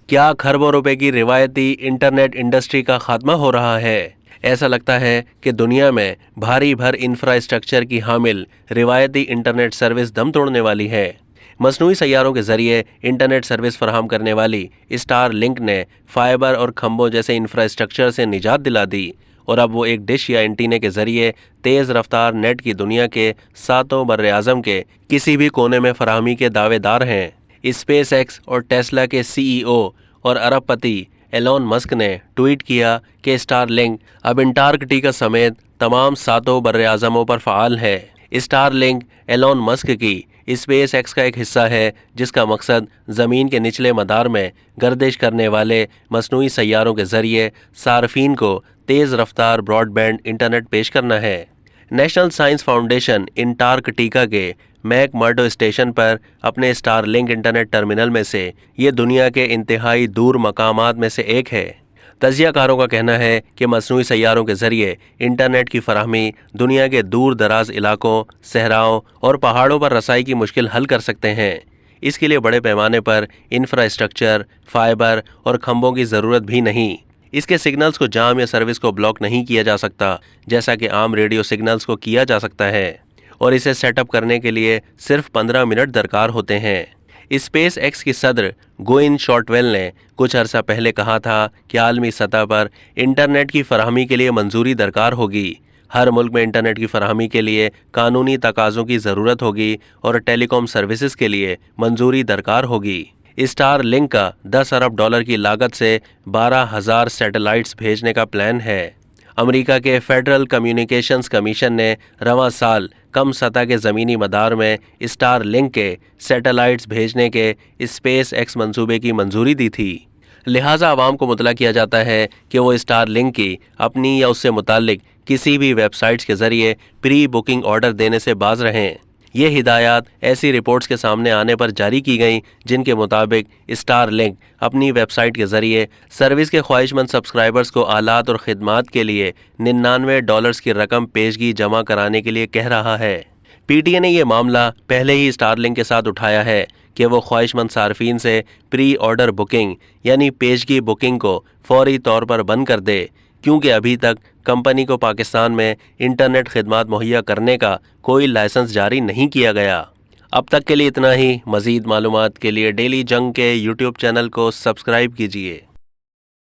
کیا کھربوں روپے کی روایتی انٹرنیٹ انڈسٹری کا خاتمہ ہو رہا ہے؟ ایسا لگتا ہے کہ دنیا میں بھاری بھر انفراسٹرکچر کی حامل روایتی انٹرنیٹ سروس دم توڑنے والی ہے۔ مصنوعی سیاروں کے ذریعے انٹرنیٹ سروس فراہم کرنے والی اسٹار لنک نے فائبر اور کھمبوں جیسے انفراسٹرکچر سے نجات دلا دی، اور اب وہ ایک ڈش یا اینٹینے کے ذریعے تیز رفتار نیٹ کی دنیا کے 7 براعظم کے کسی بھی کونے میں فراہمی کے دعوے دار ہیں۔ اسپیس ایکس اور ٹیسلا کے CEO اور ارب پتی ایلون مسک نے ٹویٹ کیا کہ اسٹار لنک اب انٹارکٹیکا سمیت تمام 7 براعظموں پر فعال ہے۔ اسٹار لنک ایلون مسک کی اسپیس ایکس کا ایک حصہ ہے، جس کا مقصد زمین کے نچلے مدار میں گردش کرنے والے مصنوعی سیاروں کے ذریعے صارفین کو تیز رفتار براڈ بینڈ انٹرنیٹ پیش کرنا ہے۔ نیشنل سائنس فاؤنڈیشن انٹارکٹیکا کے میک مرڈو اسٹیشن پر اپنے اسٹار لنک انٹرنیٹ ٹرمینل میں سے یہ دنیا کے انتہائی دور مقامات میں سے ایک ہے۔ تجزیہ کاروں کا کہنا ہے کہ مصنوعی سیاروں کے ذریعے انٹرنیٹ کی فراہمی دنیا کے دور دراز علاقوں، صحراؤں اور پہاڑوں پر رسائی کی مشکل حل کر سکتے ہیں۔ اس کے لیے بڑے پیمانے پر انفراسٹرکچر، فائبر اور کھمبوں کی ضرورت بھی نہیں۔ اس کے سگنلز کو جام یا سروس کو بلاک نہیں کیا جا سکتا، جیسا کہ عام ریڈیو سگنلز کو کیا جا سکتا ہے، اور اسے سیٹ اپ کرنے کے لیے صرف 15 منٹ درکار ہوتے ہیں۔ اسپیس ایکس کی صدر گوئن شارٹویل نے کچھ عرصہ پہلے کہا تھا کہ عالمی سطح پر انٹرنیٹ کی فراہمی کے لیے منظوری درکار ہوگی۔ ہر ملک میں انٹرنیٹ کی فراہمی کے لیے قانونی تقاضوں کی ضرورت ہوگی اور ٹیلی کام سروسز کے لیے منظوری درکار ہوگی۔ اسٹار لنک کا $10 ارب کی لاگت سے 12,000 سیٹلائٹس بھیجنے کا پلان ہے۔ امریکہ کے فیڈرل کمیونیکیشنز کمیشن نے رواں سال کم سطح کے زمینی مدار میں اسٹار لنک کے سیٹلائٹس بھیجنے کے اسپیس ایکس منصوبے کی منظوری دی تھی۔ لہٰذا عوام کو مطلع کیا جاتا ہے کہ وہ اسٹار لنک کی اپنی یا اس سے متعلق کسی بھی ویب سائٹس کے ذریعے پری بکنگ آرڈر دینے سے باز رہیں۔ یہ ہدایات ایسی رپورٹس کے سامنے آنے پر جاری کی گئیں جن کے مطابق اسٹار لنک اپنی ویب سائٹ کے ذریعے سروس کے خواہش مند سبسکرائبرز کو آلات اور خدمات کے لیے $99 کی رقم پیشگی جمع کرانے کے لیے کہہ رہا ہے۔ پی ٹی اے نے یہ معاملہ پہلے ہی اسٹار لنک کے ساتھ اٹھایا ہے کہ وہ خواہش مند صارفین سے پری آرڈر بکنگ یعنی پیشگی بکنگ کو فوری طور پر بند کر دے، کیونکہ ابھی تک کمپنی کو پاکستان میں انٹرنیٹ خدمات مہیا کرنے کا کوئی لائسنس جاری نہیں کیا گیا۔ اب تک کے لیے اتنا ہی۔ مزید معلومات کے لیے ڈیلی جنگ کے YouTube چینل کو سبسکرائب کیجیے۔